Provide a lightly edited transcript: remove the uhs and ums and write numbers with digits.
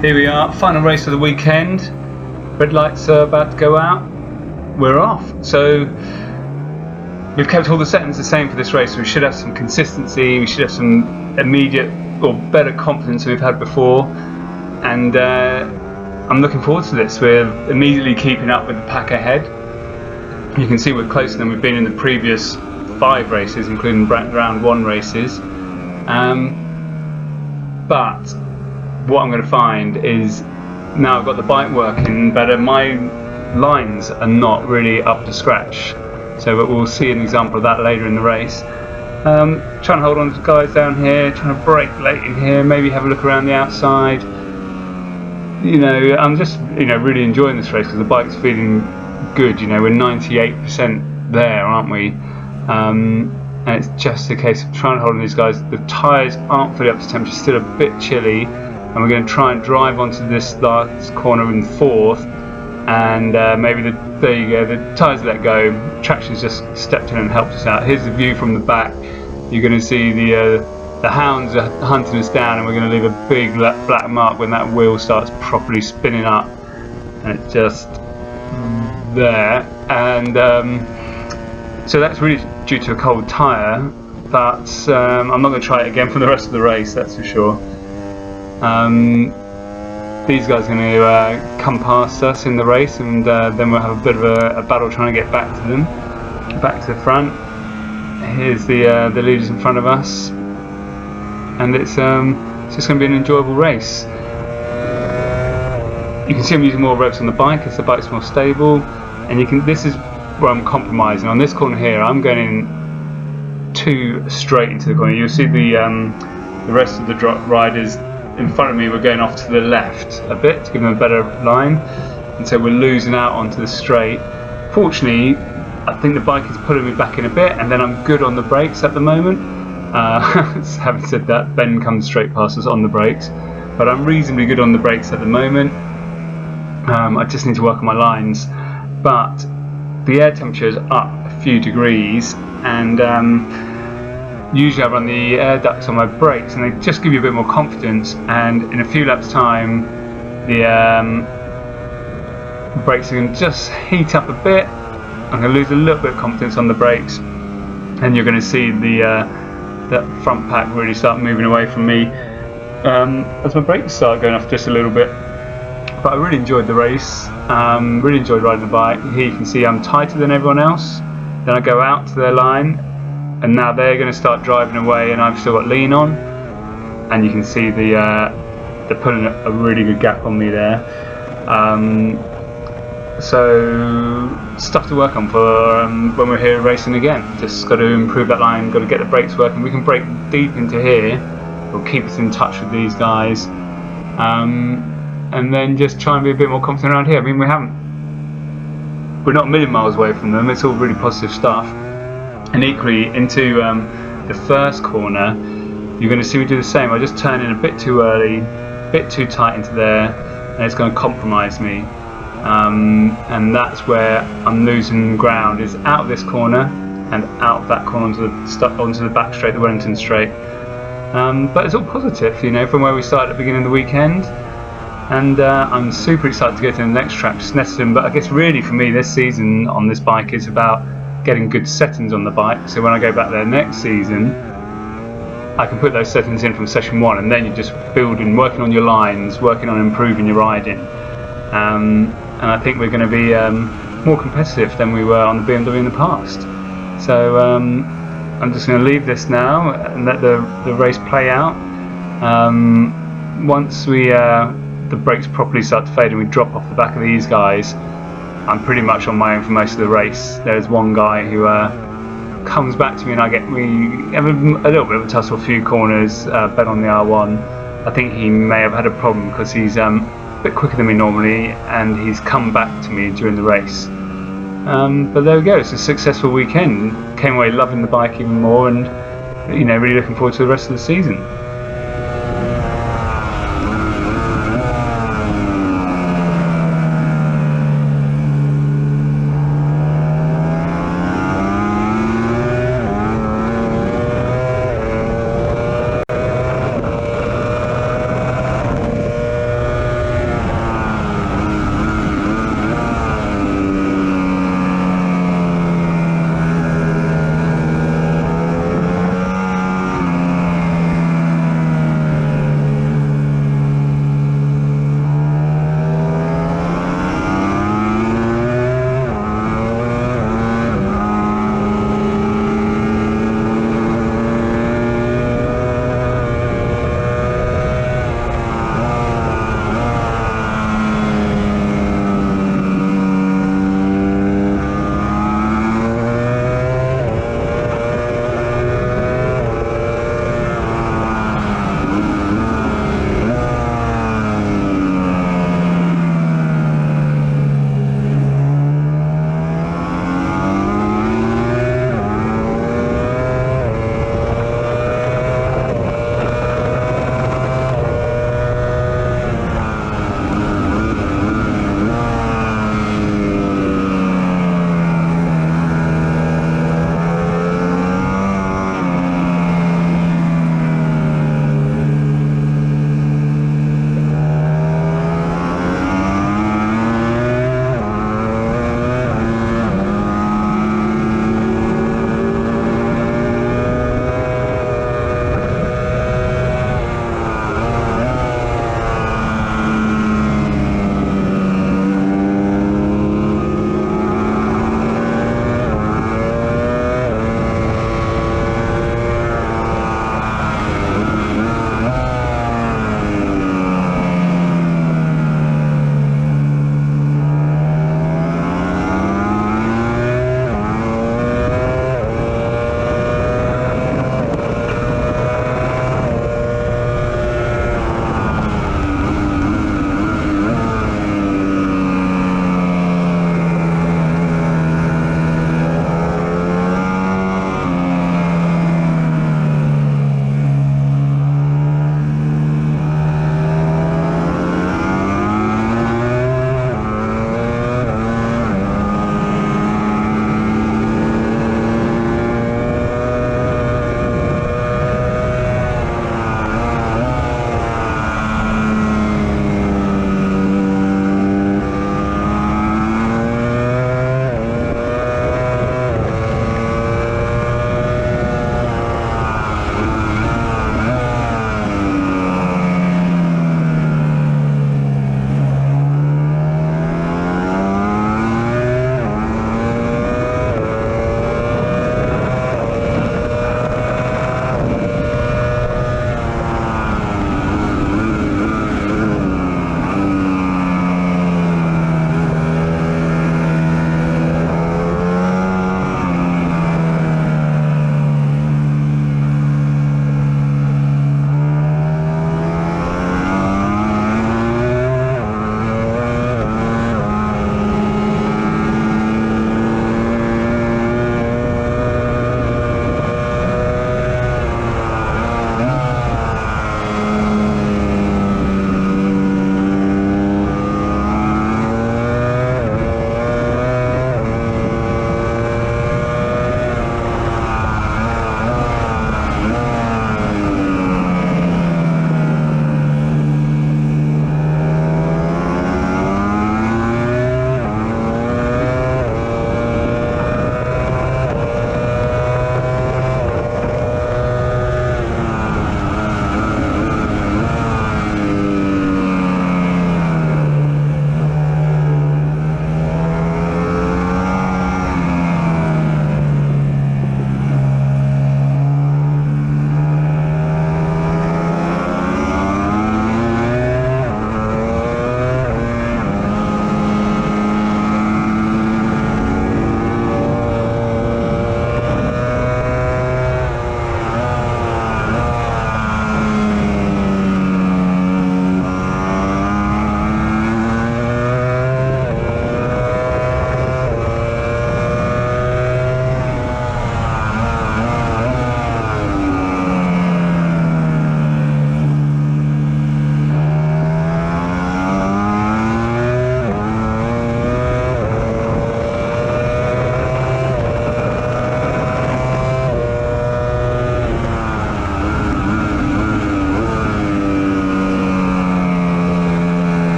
Here we are, final race of the weekend. Red lights are about to go out. We're off. So we've kept all the settings the same for this race. We should have some consistency. We should have some immediate or better confidence than we've had before. And I'm looking forward to this. We're immediately keeping up with the pack ahead. You can see we're closer than we've been in the previous 5 races, including round 1 races. But what I'm going to find is now I've got the bike working better, my lines are not really up to scratch. So we'll see an example of that later in the race. Trying to hold on to the guys down here, trying to brake late in here, maybe have a look around the outside. You know, I'm just really enjoying this race because the bike's feeling good. You know, we're 98% there, aren't we? And it's just a case of trying to hold on these guys. The tyres aren't fully up to temperature, still a bit chilly, and we're going to try and drive onto this last corner in 4th, and maybe there you go, the tyres let go, traction's just stepped in and helped us out. Here's the view from the back. You're going to see the hounds are hunting us down, and we're going to leave a big black mark when that wheel starts properly spinning up, and it's just there. And so that's really due to a cold tyre, but I'm not going to try it again for the rest of the race, that's for sure. These guys are going to come past us in the race, and then we'll have a bit of a battle trying to get back to them, back to the front. Here's the leaders in front of us, and it's just going to be an enjoyable race. You can see I'm using more revs on the bike as the bike's more stable, and this is where I'm compromising. On this corner here, I'm going in too straight into the corner. You'll see the rest of the riders in front of me were going off to the left a bit to give them a better line, and so we're losing out onto the straight. Fortunately, I think the bike is pulling me back in a bit, and then I'm good on the brakes at the moment. Having said that, Ben comes straight past us on the brakes, but I'm reasonably good on the brakes at the moment. I just need to work on my lines, but the air temperature is up a few degrees, and usually I run the air ducts on my brakes, and they just give you a bit more confidence, and in a few laps time the brakes are going to just heat up a bit. I'm going to lose a little bit of confidence on the brakes, and you're going to see that front pack really start moving away from me as my brakes start going off just a little bit. But I really enjoyed the race, really enjoyed riding the bike. Here you can see I'm tighter than everyone else. Then I go out to their line, and now they're going to start driving away, and I've still got lean on, and you can see they're putting a really good gap on me there. So stuff to work on for when we're here racing again. Just got to improve that line, got to get the brakes working. We can brake deep into here, it'll keep us in touch with these guys, and then just try and be a bit more confident around here. I mean, we're not a million miles away from them. It's all really positive stuff. And equally into the first corner, you're going to see me do the same. I just turn in a bit too early, a bit too tight into there, and it's going to compromise me. And that's where I'm losing ground, is out of this corner and out of that corner onto the back straight, the Wellington straight. But it's all positive, you know, from where we started at the beginning of the weekend. And I'm super excited to go to the next track, Snetterton. But I guess really for me this season on this bike is about getting good settings on the bike, so when I go back there next season I can put those settings in from session 1, and then you're just building, working on your lines, working on improving your riding, and I think we're going to be more competitive than we were on the BMW in the past. So I'm just going to leave this now and let the race play out. Once the brakes properly start to fade and we drop off the back of these guys, I'm pretty much on my own for most of the race. There's one guy who comes back to me, and we have a little bit of a tussle, a few corners, Ben on the R1. I think he may have had a problem because he's a bit quicker than me normally, and he's come back to me during the race. But there we go, it's a successful weekend. Came away loving the bike even more, and really looking forward to the rest of the season.